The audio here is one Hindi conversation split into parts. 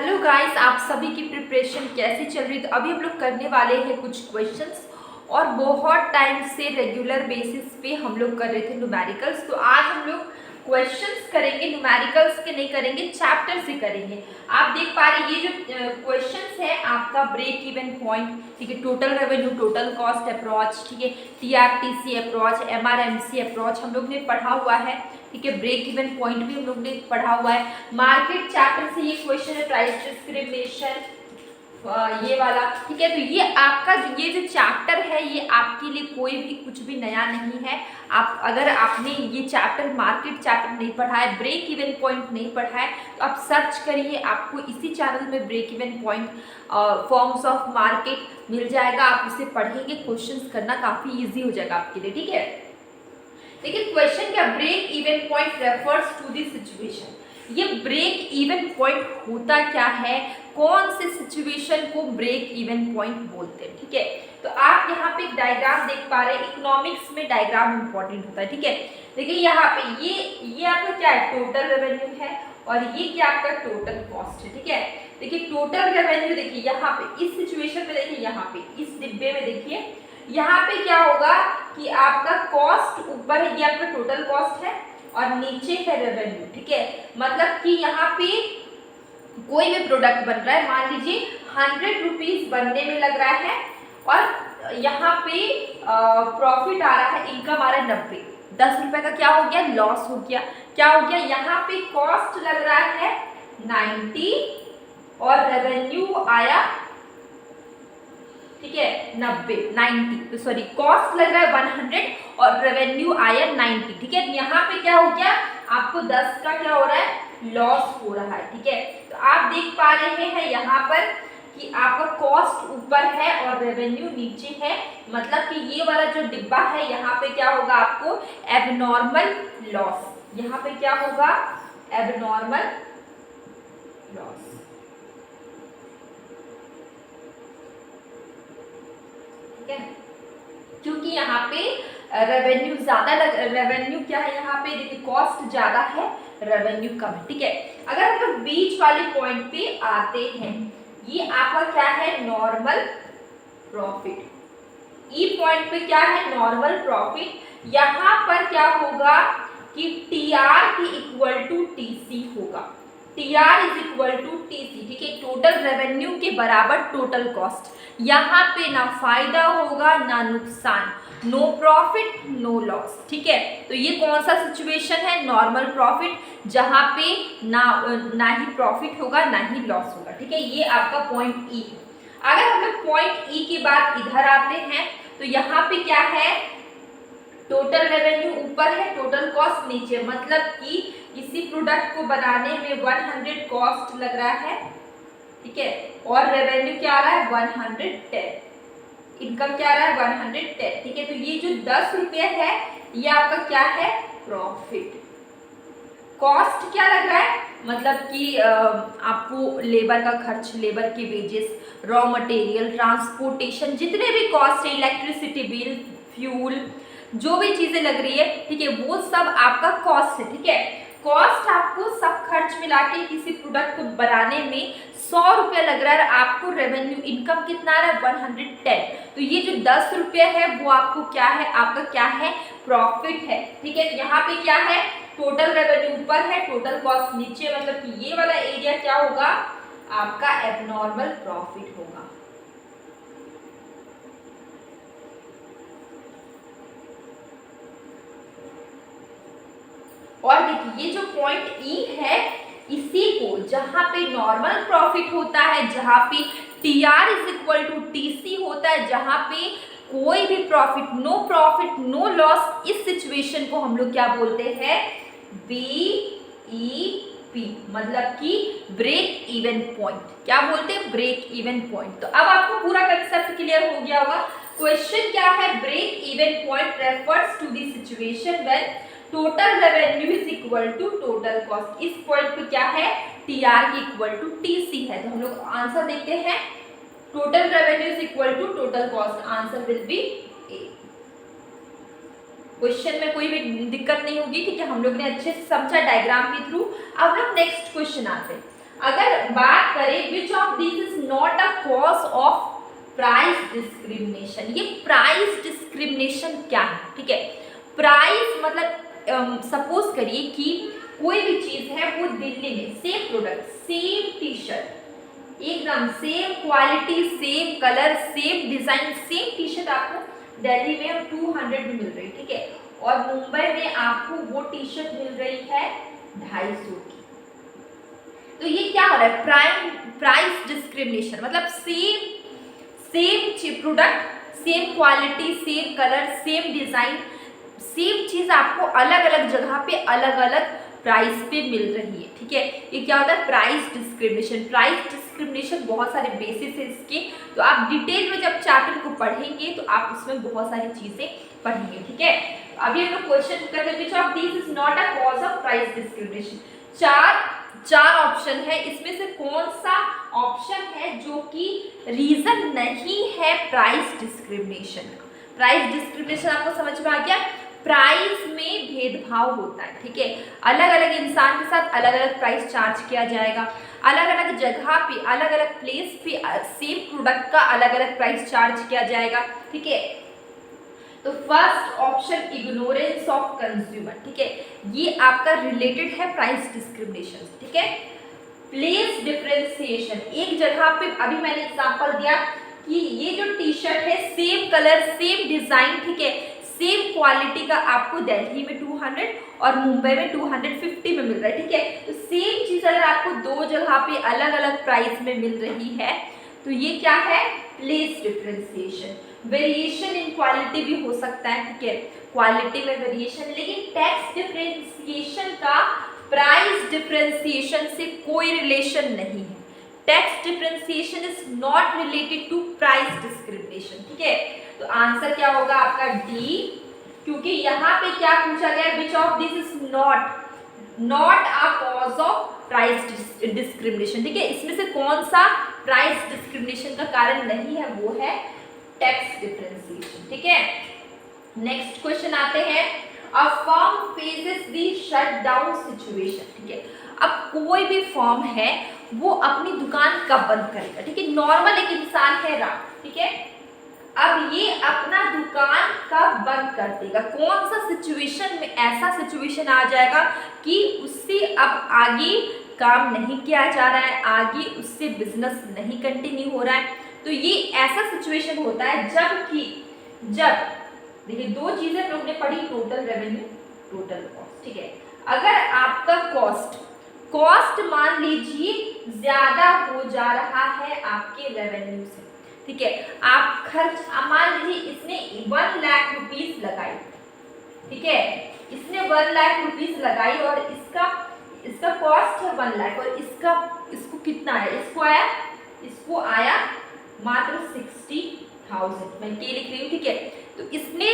हेलो गाइस, आप सभी की प्रिपरेशन कैसी चल रही है? तो अभी हम लोग करने वाले हैं कुछ क्वेश्चंस और बहुत टाइम से रेगुलर बेसिस पे हम लोग कर रहे थे न्यूमेरिकल्स। तो आज हम लोग क्वेश्चंस करेंगे, न्यूमेरिकल्स के नहीं करेंगे, चैप्टर से करेंगे। आप देख पा रहे ये जो क्वेश्चंस है आपका ब्रेक इवन पॉइंट, ठीक है, total revenue, total cost approach, ठीक है, टीआरटीसी अप्रोच, एमआरएमसी अप्रोच हम लोग ने पढ़ा हुआ है, ठीक है, ब्रेक इवन पॉइंट भी हम लोग ने पढ़ा हुआ है। मार्केट चैप्टर से ये क्वेश्चन है, प्राइस डिस्क्रिमिनेशन ये वाला, ठीक है। तो ये आपका ये जो चैप्टर है ये आपके लिए कोई भी कुछ भी नया नहीं है। आप अगर आपने ये चैप्टर मार्केट चैप्टर नहीं पढ़ा है, ब्रेक इवन पॉइंट नहीं पढ़ा है, तो आप सर्च करिए, आपको इसी चैनल में break even point forms of market मिल जाएगा। आप उसे पढ़ेंगे, क्वेश्चंस करना काफी इजी हो जाएगा आपके लिए, ठीक है। लेकिन क्वेश्चन क्या, break even point refers to the situation. ये ब्रेक इवन पॉइंट होता क्या है, कौन से सिचुएशन को ब्रेक इवन पॉइंट बोलते हैं, ठीक है। तो आप यहाँ पे एक डायग्राम देख पा रहे हैं, इकोनॉमिक्स में डायग्राम इंपॉर्टेंट होता है, ठीक है। देखिए यहाँ पे ये आपका क्या है, टोटल रेवेन्यू है, और ये क्या आपका टोटल कॉस्ट है, ठीक है। देखिए टोटल रेवेन्यू, देखिए यहाँ पे इस सिचुएशन में, देखिए यहाँ पे इस डिब्बे में देखिए यहाँ पे क्या होगा कि आपका कॉस्ट ऊपर है, ये आपका टोटल कॉस्ट है और नीचे है रेवेन्यू, ठीक है। मतलब कि यहाँ पे कोई भी प्रोडक्ट बन रहा है, मान लीजिए 100 रुपीज बनने में लग रहा है और यहाँ पे प्रॉफिट आ रहा है, इनकम आ रहा है 90, 10 रुपए का क्या हो गया, लॉस हो गया। क्या हो गया, यहाँ पे कॉस्ट लग रहा है 90 और रेवेन्यू आया, ठीक है, 90 सॉरी, कॉस्ट लग रहा है 100 और रेवेन्यू आया 90, ठीक है। यहाँ पे क्या हो गया, आपको 10 का क्या हो रहा है, लॉस हो रहा है, ठीक है। तो आप देख पा रहे हैं यहाँ पर कि आपका कॉस्ट ऊपर है और रेवेन्यू नीचे है, मतलब कि ये वाला जो डिब्बा है यहाँ पे क्या होगा, आपको एबनॉर्मल लॉस, यहाँ पे क्या होगा, एबनॉर्मल लॉस, ठीक है। क्योंकि यहाँ पे रेवेन्यू ज्यादा रेवेन्यू क्या है, यहाँ पे देखिए कॉस्ट ज्यादा है, रेवेन्यू कम है, ठीक है। अगर हम लोग बीच वाले पॉइंट पे आते हैं, ये आपका क्या है, नॉर्मल प्रॉफिट, ई पॉइंट पे क्या है, नॉर्मल प्रॉफिट। यहाँ पर क्या होगा कि टीआर की इक्वल टू टीसी होगा, TR is equal to TC, ठीक है, टोटल रेवेन्यू के बराबर टोटल कॉस्ट। यहाँ पे ना फायदा होगा ना नुकसान, नो प्रॉफिट नो लॉस, ठीक है। तो ये कौन सा सिचुएशन है, नॉर्मल प्रॉफिट, जहाँ पे ना ही प्रॉफिट होगा ना ही लॉस होगा, ठीक है। ये आपका पॉइंट ई है। अगर हम लोग पॉइंट ई के बाद इधर आते हैं तो यहाँ पे क्या है, टोटल रेवेन्यू ऊपर है, टोटल कॉस्ट नीचे, मतलब कि इसी प्रोडक्ट को बनाने में 100 कॉस्ट लग रहा है, ठीक है, और रेवेन्यू क्या आ रहा है 110, इनकम क्या आ रहा है 110, ठीक है। तो ये जो 10 रुपये है ये आपका क्या है, प्रॉफिट। कॉस्ट क्या लग रहा है, मतलब कि आपको लेबर का खर्च, लेबर के वेजेस, रॉ मटेरियल, ट्रांसपोर्टेशन, जितने भी कॉस्ट है, इलेक्ट्रिसिटी बिल, फ्यूल, जो भी चीजें लग रही है, ठीक है, वो सब आपका कॉस्ट है, ठीक है। कॉस्ट आपको सब खर्च मिला के किसी प्रोडक्ट को बनाने में 100 रुपया लग रहा है, आपको रेवेन्यू इनकम कितना आ रहा है 110, तो ये जो 10 रुपये है वो आपको क्या है, आपका क्या है, प्रॉफिट है, ठीक है। यहाँ पे क्या है, टोटल रेवेन्यू ऊपर है, टोटल कॉस्ट नीचे, मतलब कि ये वाला एरिया क्या होगा, आपका एबनॉर्मल प्रॉफिट होगा। और देखिए ये जो पॉइंट ई है, इसी को जहां पे नॉर्मल प्रॉफिट होता है, जहां पे TR is equal to TC होता है, जहां पे कोई भी प्रॉफिट, नो लॉस, इस सिचुएशन को हम लोग क्या बोलते हैं, बीईपी, मतलब कि ब्रेक इवन पॉइंट। क्या बोलते हैं, ब्रेक इवन पॉइंट। तो अब आपको पूरा कंसेप्ट क्लियर हो गया होगा। क्वेश्चन क्या है, break even point refers to the situation when total revenue is equal to total cost. इस पॉइंट पे क्या है, टीआर की इक्वल टू टीसी है। तो हम लोग आंसर देखते हैं, total revenue is equal to total cost, answer will be A. Question में कोई भी दिक्कत नहीं होगी, ठीक है, हम लोग ने अच्छे से समझा डायग्राम के थ्रू। अब लोग नेक्स्ट क्वेश्चन आते हैं। अगर बात करें which of this is not a cause of price discrimination, ये प्राइस डिस्क्रिमिनेशन क्या है? ठीक है, प्राइस मतलब सपोज करिए कि कोई भी चीज है वो दिल्ली में same product, same t shirt, एकदम same quality, same colour, same design, same t shirt आपको दिल्ली में 200 में मिल रही है, ठीक है, और मुंबई में आपको वो टी शर्ट मिल रही है 250 की। तो ये क्या हो रहा है? प्राइस डिस्क्रिमिनेशन, मतलब same product, same quality, same colour, same design, same चीज आपको अलग अलग जगह पे अलग अलग प्राइस पे मिल रही है, ठीक है। ये क्या होता है? Price discrimination. प्राइस डिस्क्रिमिनेशन बहुत सारे बेसिस है इसके, तो आप डिटेल में जब चैप्टर को पढ़ेंगे तो आप उसमें बहुत सारी चीजें पढ़ेंगे, ठीक है। अभी हम लोग क्वेश्चन करते हैं which of this is not a cause of price discrimination. चार ऑप्शन है, इसमें से कौन सा ऑप्शन है जो कि रीजन नहीं है प्राइस डिस्क्रिमिनेशन का? प्राइस डिस्क्रिमिनेशन आपको समझ में आ गया? प्राइस में भेदभाव होता है, ठीक है, अलग अलग इंसान के साथ अलग अलग प्राइस चार्ज किया जाएगा, अलग अलग जगह पे अलग अलग प्लेस पे सेम प्रोडक्ट का अलग अलग प्राइस चार्ज किया जाएगा, ठीक है। तो first option ignorance of consumer, ठीक है, ये आपका रिलेटेड है प्राइस डिस्क्रिमिनेशन, ठीक है। प्लेस डिफरेंशिएशन, एक जगह पे अभी मैंने एग्जांपल दिया कि ये जो टी शर्ट है सेम कलर, सेम डिजाइन, ठीक है, सेम क्वालिटी का आपको दिल्ली में 200 और मुंबई में 250 में मिल रहा है, ठीक है। तो सेम चीज अगर आपको दो जगह पे अलग अलग प्राइस में मिल रही है तो ये क्या है? Place differentiation. Variation in quality भी हो सकता है, ठीक है, क्वालिटी में वेरिएशन, लेकिन टैक्स डिफरेंशिएशन का प्राइस डिफरेंशिएशन से कोई रिलेशन नहीं है। Tax differentiation is not related to price discrimination, ठीक है। तो आंसर क्या होगा आपका डी, क्योंकि यहाँ पे क्या पूछा गया? Which of this is not a cause of price discrimination, ठीक है, इसमें से कौन सा प्राइस डिस्क्रिमिनेशन का कारण नहीं है? वो है टैक्स डिफरेंशिएशन, ठीक है। नेक्स्ट क्वेश्चन आते हैं, a firm faces the shutdown situation, ठीक है। अब कोई भी फर्म है वो अपनी दुकान कब बंद करेगा? ठीक है, नॉर्मल एक इंसान है रात, ठीक है, अब ये अपना दुकान कब बंद कर देगा? कौन सा सिचुएशन में ऐसा सिचुएशन आ जाएगा कि उससे अब आगे काम नहीं किया जा रहा है, आगे उससे बिजनेस नहीं कंटिन्यू हो रहा है? तो ये ऐसा सिचुएशन होता है जब देखिए दो चीजें हम लोग ने पढ़ी, टोटल रेवेन्यू, टोटल कॉस्ट, ठीक है। अगर आपका कॉस्ट मान लीजिए ज्यादा हो जा रहा है आपके रेवेन्यू से, ठीक है, आप खर्च मान लीजिए इसने 1 लाख रुपीस लगाई, ठीक है, इसने 1 लाख रुपीस लगाई और इसका कॉस्ट है 1 लाख, और इसको कितना है? इसको आया मात्र 60,000, मैं के लिख रही हूँ, ठीक है। तो इसने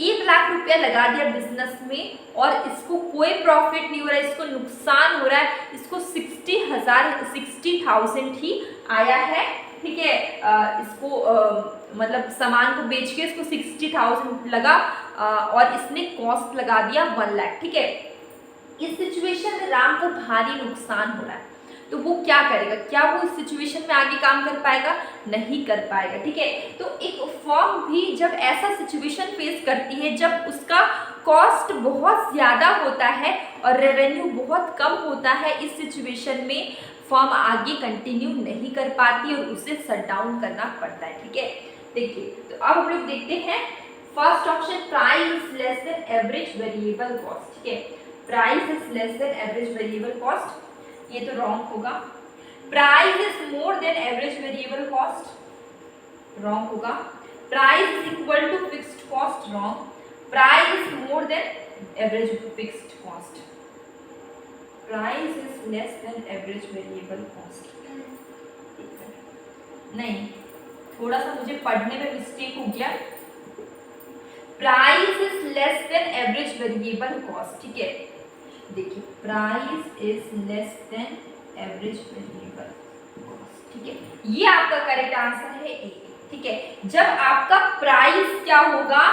1 लाख रुपया लगा दिया बिजनेस में और इसको कोई प्रॉफिट नहीं हो रहा है, इसको नुकसान हो रहा है, इसको 60,000 ही आया है, ठीक है। इसको मतलब सामान को बेच के इसको 60,000 लगा और इसने कॉस्ट लगा दिया 1 लाख, ठीक है। इस सिचुएशन में राम को भारी नुकसान हो रहा है, तो वो क्या करेगा? क्या वो इस सिचुएशन में आगे काम कर पाएगा? नहीं कर पाएगा, ठीक है। तो एक फर्म भी जब ऐसा सिचुएशन फेस करती है, जब उसका कॉस्ट बहुत ज़्यादा होता है और रेवेन्यू बहुत कम होता है, इस सिचुएशन में फर्म आगे कंटिन्यू नहीं कर पाती और उसे शट डाउन करना पड़ता है, ठीक है। देखिए, तो अब हम लोग देखते हैं first option, price is less than average variable cost, ठीक है, price is less than average variable cost, ये तो रॉन्ग होगा। Price is more than average variable cost, wrong होगा। Price is equal to fixed cost, wrong. Price is more than average fixed cost, price is less than average variable cost, नहीं, थोड़ा सा मुझे पढ़ने में मिस्टेक हो गया। Price is less than average variable cost, ठीक है, देखिए price is less than average variable cost, ठीक है, ये आपका करेक्ट आंसर है ए, ठीक है। जब आपका प्राइस क्या होगा?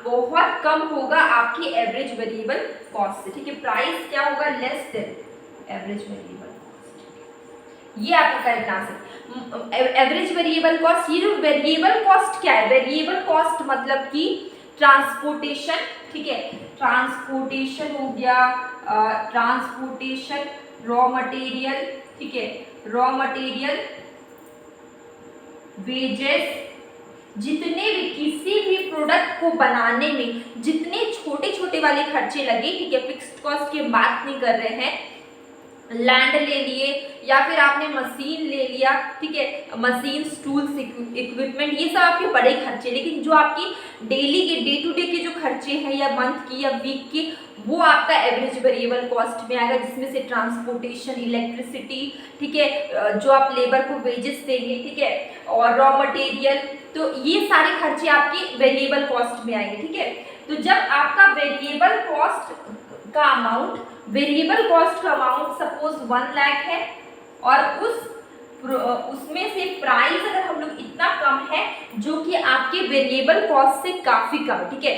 बहुत कम होगा आपकी एवरेज वेरिएबल कॉस्ट से, ठीक है, प्राइस क्या होगा? Less than average variable cost. ये आपका correct answer. Average variable cost, ये जो वेरिएबल कॉस्ट क्या है, वेरिएबल कॉस्ट मतलब कि ट्रांसपोर्टेशन, ठीक है, ट्रांसपोर्टेशन हो गया, ट्रांसपोर्टेशन, रॉ मटेरियल, ठीक है, रॉ मटेरियल, वेजेस, जितने भी किसी भी प्रोडक्ट को बनाने में जितने छोटे छोटे वाले खर्चे लगे, ठीक है, फिक्स्ड कॉस्ट की बात नहीं कर रहे हैं, लैंड ले लिए या फिर आपने मशीन ले लिया, ठीक है, मशीन, टूल्स, इक्विपमेंट, ये सब आपके बड़े खर्चे, लेकिन जो आपकी डेली के डे टू डे के जो खर्चे हैं या मंथ की या वीक के, वो आपका एवरेज वेरिएबल कॉस्ट में आएगा, जिसमें से ट्रांसपोर्टेशन, इलेक्ट्रिसिटी, ठीक है, जो आप लेबर को वेजेस देंगे, ठीक है, और रॉ मटेरियल, तो ये सारे खर्चे आपके वेरिएबल कॉस्ट में आएंगे, ठीक है। तो जब आपका वेरिएबल कॉस्ट का अमाउंट, वेरिएबल कॉस्ट का अमाउंट सपोज 1 लाख है और उसमें से प्राइस अगर हम लोग इतना कम है जो कि आपके वेरिएबल कॉस्ट से काफी कम, ठीक है,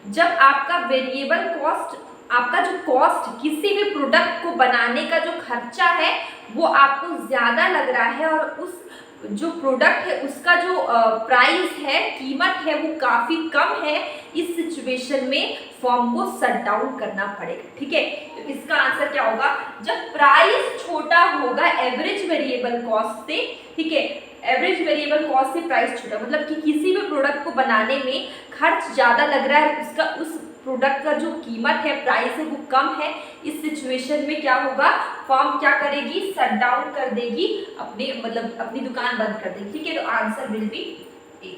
जब आपका वेरिएबल कॉस्ट, आपका जो कॉस्ट किसी भी प्रोडक्ट को बनाने का जो खर्चा है वो आपको ज्यादा लग रहा है और उस जो प्रोडक्ट है उसका जो प्राइस है, कीमत है, वो काफी कम है, इस सिचुएशन में फर्म को शट डाउन करना पड़ेगा, ठीक है। तो इसका आंसर क्या होगा, जब प्राइस छोटा होगा एवरेज वेरिएबल कॉस्ट से, ठीक है, एवरेज वेरिएबल कॉस्ट से प्राइस छोटा, मतलब कि किसी भी प्रोडक्ट को बनाने में खर्च ज्यादा लग रहा है, उसका उस प्रोडक्ट का जो कीमत है, प्राइस है, वो कम है, इस सिचुएशन में क्या होगा, फर्म क्या करेगी, शट डाउन कर देगी, अपने मतलब अपनी दुकान बंद कर देगी, ठीक है। तो आंसर विल बी ए।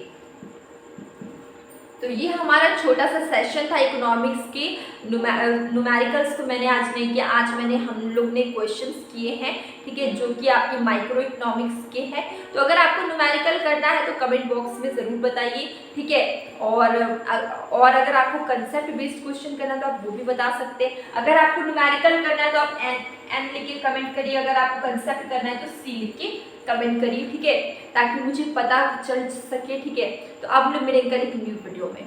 तो ये हमारा छोटा सा सेशन था इकोनॉमिक्स के न्यूमेरिकल्स, तो मैंने आज नहीं किया, आज हम लोग ने क्वेश्चंस किए हैं, ठीक है, जो कि आपके माइक्रो इकोनॉमिक्स के हैं। तो अगर आपको न्यूमेरिकल करना है तो कमेंट बॉक्स में ज़रूर बताइए, ठीक है, और अगर आपको कंसेप्ट बेस्ड क्वेश्चन करना है तो आप वो भी बता सकते हैं। अगर आपको न्यूमेरिकल करना है तो आप एन लिख के कमेंट करिए, अगर आपको कंसेप्ट करना है तो सी लिख के कमेंट करिए, ठीक है, ताकि मुझे पता चल सके, ठीक है। तो अब मिलेंगे एक न्यू वीडियो में।